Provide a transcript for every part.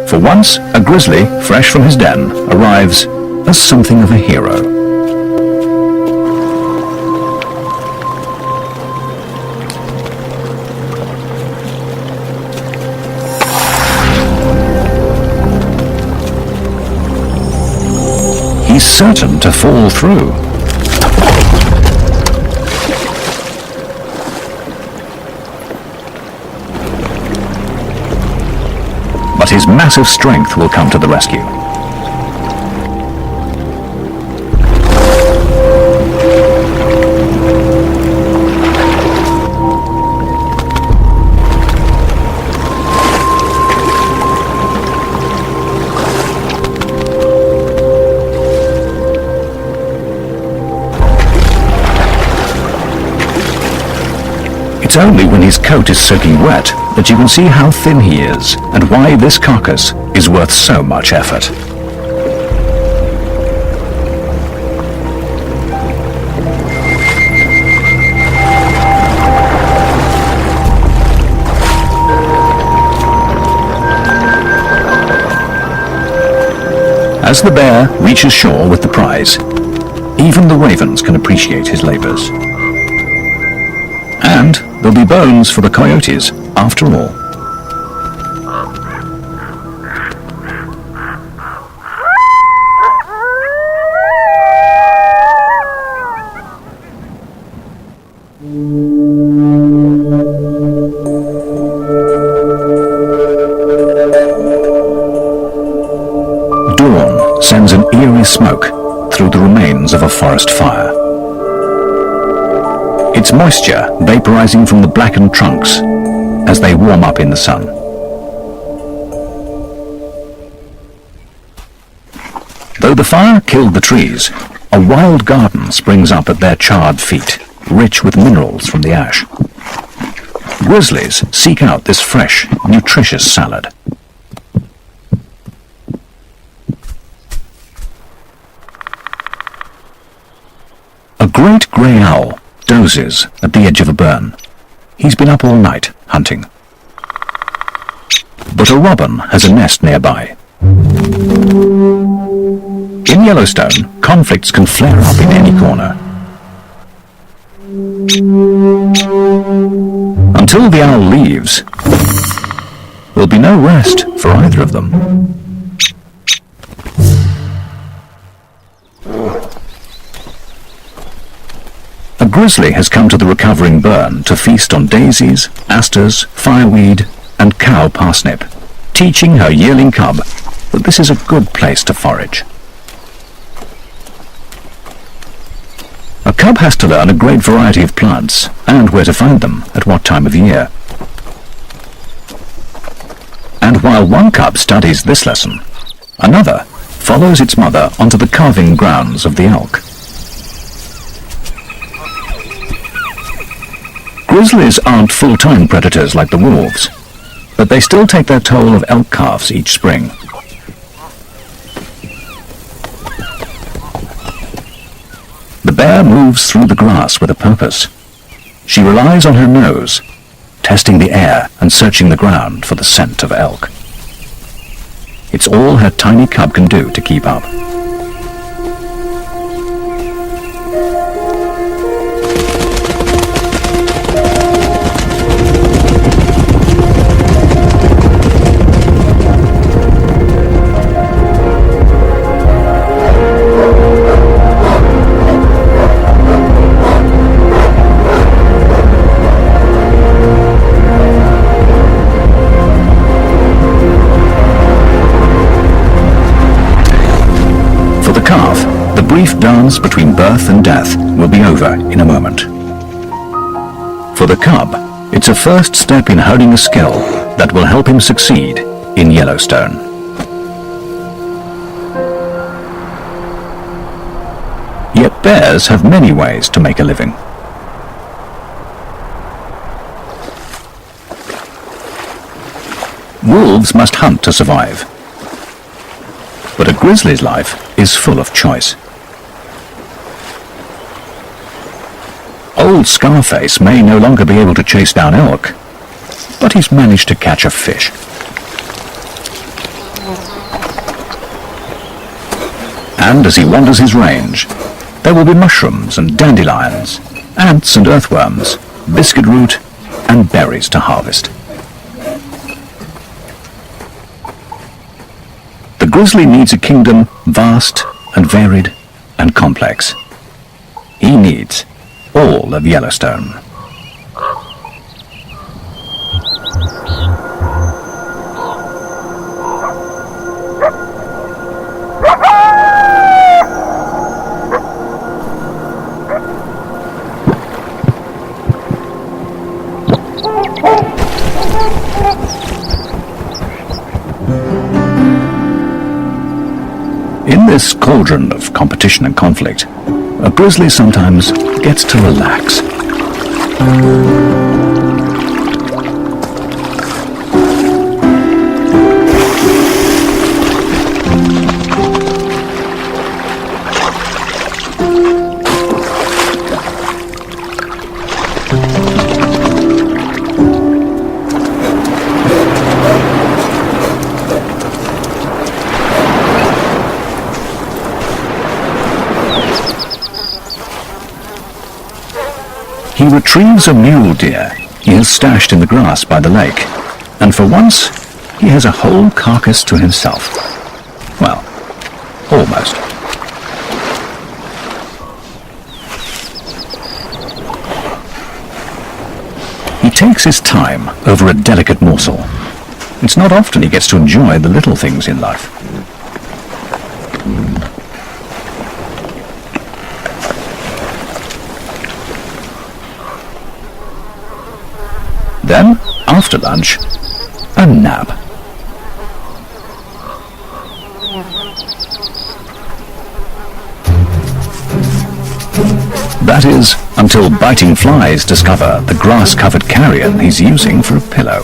For once, a grizzly, fresh from his den, arrives as something of a hero. He's certain to fall through. But his massive strength will come to the rescue. It's only when his coat is soaking wet that you can see how thin he is and why this carcass is worth so much effort. As the bear reaches shore with the prize, even the ravens can appreciate his labors. And there'll be bones for the coyotes, after all. Dawn sends an eerie smoke through the remains of a forest fire. Its moisture vaporizing from the blackened trunks as they warm up in the sun. Though the fire killed the trees, a wild garden springs up at their charred feet, rich with minerals from the ash. Grizzlies seek out this fresh, nutritious salad. A great grey owl dozes at the edge of a burn. He's been up all night hunting. But a robin has a nest nearby. In Yellowstone, conflicts can flare up in any corner. Until the owl leaves, there'll be no rest for either of them. A grizzly has come to the recovering burn to feast on daisies, asters, fireweed, and cow parsnip, teaching her yearling cub that this is a good place to forage. A cub has to learn a great variety of plants and where to find them at what time of year. And while one cub studies this lesson, another follows its mother onto the calving grounds of the elk. Grizzlies aren't full-time predators like the wolves, but they still take their toll of elk calves each spring. The bear moves through the grass with a purpose. She relies on her nose, testing the air and searching the ground for the scent of elk. It's all her tiny cub can do to keep up. The brief dance between birth and death will be over in a moment. For the cub, it's a first step in honing a skill that will help him succeed in Yellowstone. Yet bears have many ways to make a living. Wolves must hunt to survive. But a grizzly's life is full of choice. Old Scarface may no longer be able to chase down elk, but he's managed to catch a fish. And as he wanders his range, there will be mushrooms and dandelions, ants and earthworms, biscuit root and berries to harvest. The grizzly needs a kingdom vast and varied and complex. He needs all of Yellowstone. In this cauldron of competition and conflict, a grizzly sometimes gets to relax. He retrieves a mule deer he has stashed in the grass by the lake, and for once he has a whole carcass to himself. Well, almost. He takes his time over a delicate morsel. It's not often he gets to enjoy the little things in life. Then, after lunch, a nap. That is, until biting flies discover the grass-covered carrion he's using for a pillow.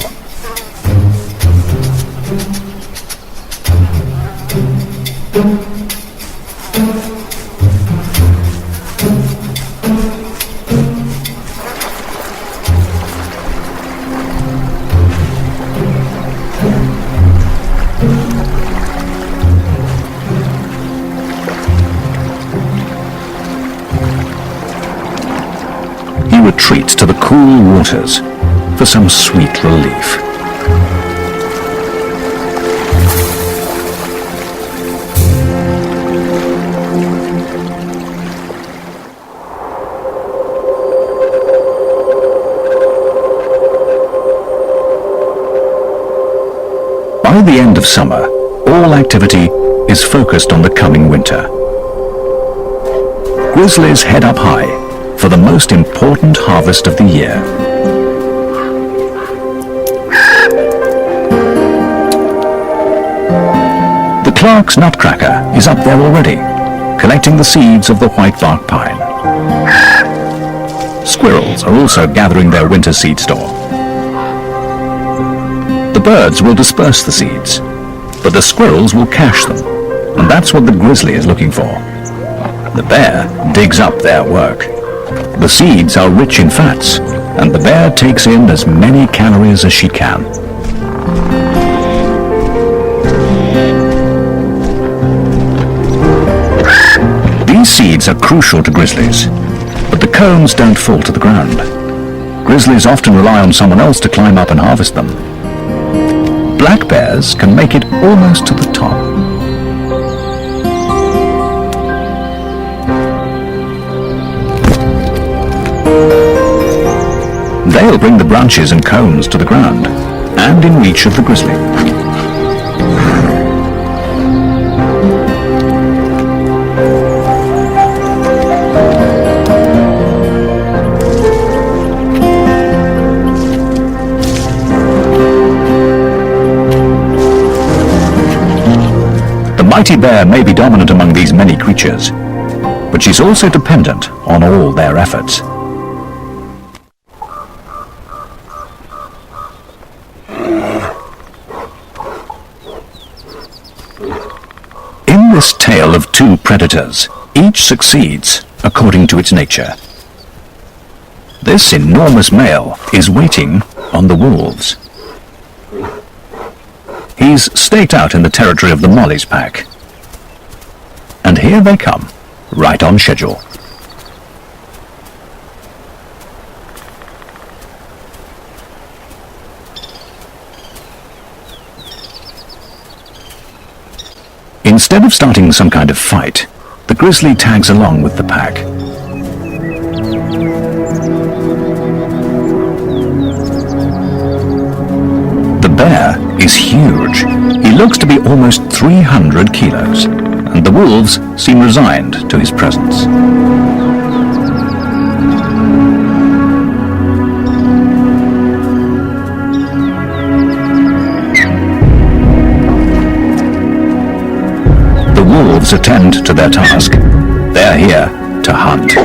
Retreats to the cool waters for some sweet relief. By the end of summer, all activity is focused on the coming winter. Grizzlies head up high for the most important harvest of the year. The Clark's nutcracker is up there already, collecting the seeds of the whitebark pine. Squirrels are also gathering their winter seed store. The birds will disperse the seeds, but the squirrels will cache them, and that's what the grizzly is looking for. The bear digs up their work. The seeds are rich in fats, and the bear takes in as many calories as she can. These seeds are crucial to grizzlies, but the cones don't fall to the ground. Grizzlies often rely on someone else to climb up and harvest them. Black bears can make it almost to the top. They'll bring the branches and cones to the ground, and in reach of the grizzly. The mighty bear may be dominant among these many creatures, but she's also dependent on all their efforts. In this tale of two predators, each succeeds according to its nature. This enormous male is waiting on the wolves. He's staked out in the territory of the Molly's pack, And here they come, right on schedule. Instead of starting some kind of fight, the grizzly tags along with the pack. The bear is huge. He looks to be almost 300 kilos, and the wolves seem resigned to his presence. The wolves attend to their task. They're here to hunt.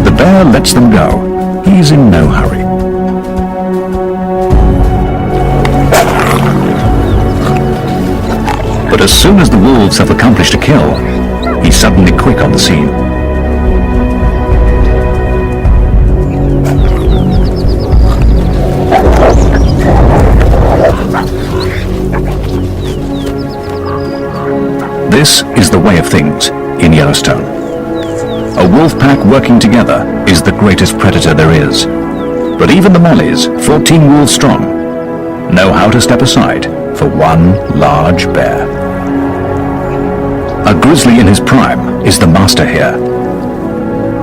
The bear lets them go. He's in no hurry. But as soon as the wolves have accomplished a kill, he's suddenly quick on the scene. This is the way of things in Yellowstone. A wolf pack working together is the greatest predator there is. But even the mollies, 14 wolves strong, know how to step aside for one large bear. A grizzly in his prime is the master here.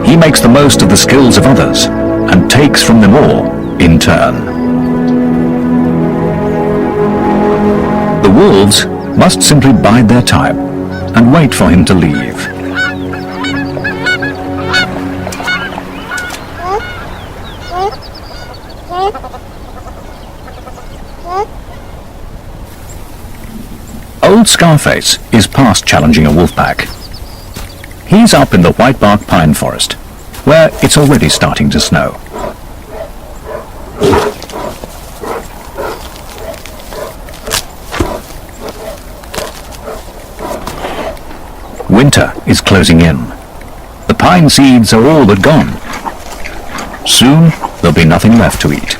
He makes the most of the skills of others and takes from them all in turn. The wolves must simply bide their time and wait for him to leave. Old Scarface is past challenging a wolf pack. He's up in the whitebark pine forest, where it's already starting to snow. Winter is closing in. The pine seeds are all but gone. Soon there'll be nothing left to eat.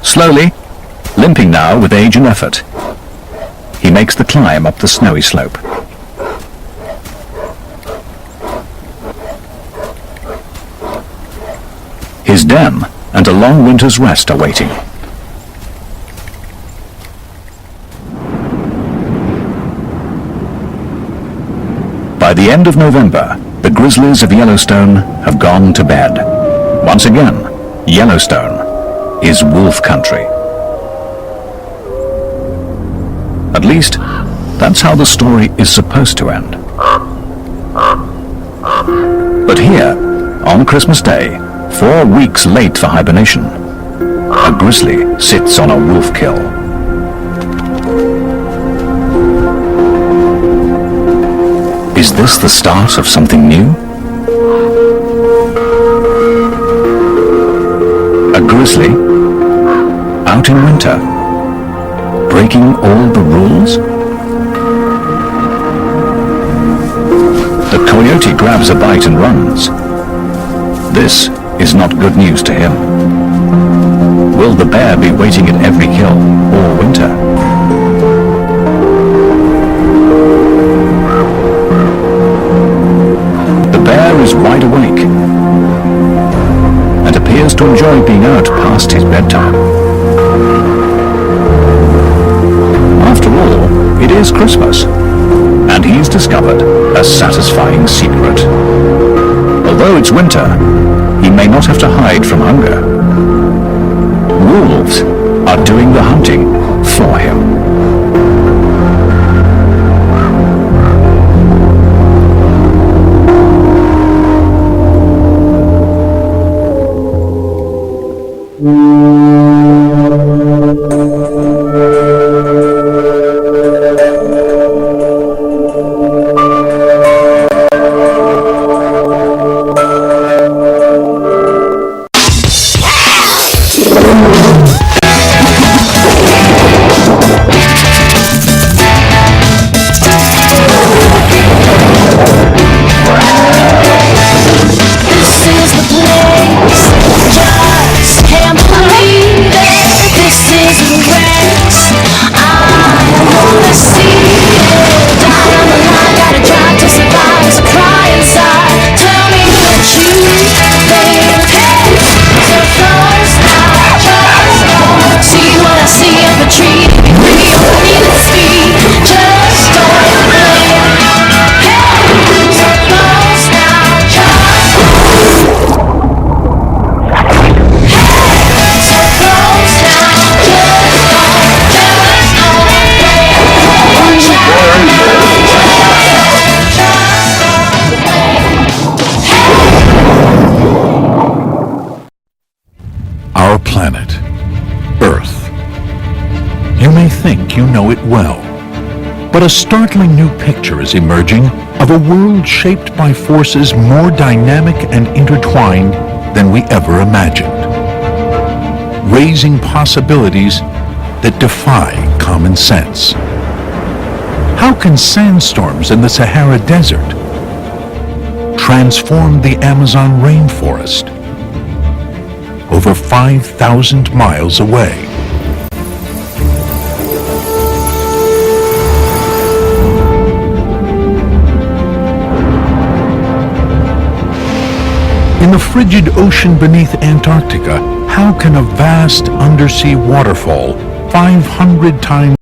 Slowly, limping now with age and effort, he makes the climb up the snowy slope. His den and a long winter's rest are waiting. By the end of November, the grizzlies of Yellowstone have gone to bed. Once again, Yellowstone is wolf country. At least, that's how the story is supposed to end. But here, on Christmas Day, 4 weeks late for hibernation, a grizzly sits on a wolf kill. Is this the start of something new? A grizzly, out in winter, breaking all the rules? The coyote grabs a bite and runs. This is not good news to him. Will the bear be waiting at every hill all winter? The bear is wide awake and appears to enjoy being out past his bedtime. After all, it is Christmas, and he's discovered a satisfying secret. Although it's winter, he may not have to hide from hunger. Wolves are doing the hunting for him. you know it well. But a startling new picture is emerging of a world shaped by forces more dynamic and intertwined than we ever imagined, raising possibilities that defy common sense. How can sandstorms in the Sahara Desert transform the Amazon rainforest over 5,000 miles away? In the frigid ocean beneath Antarctica, how can a vast undersea waterfall 500 times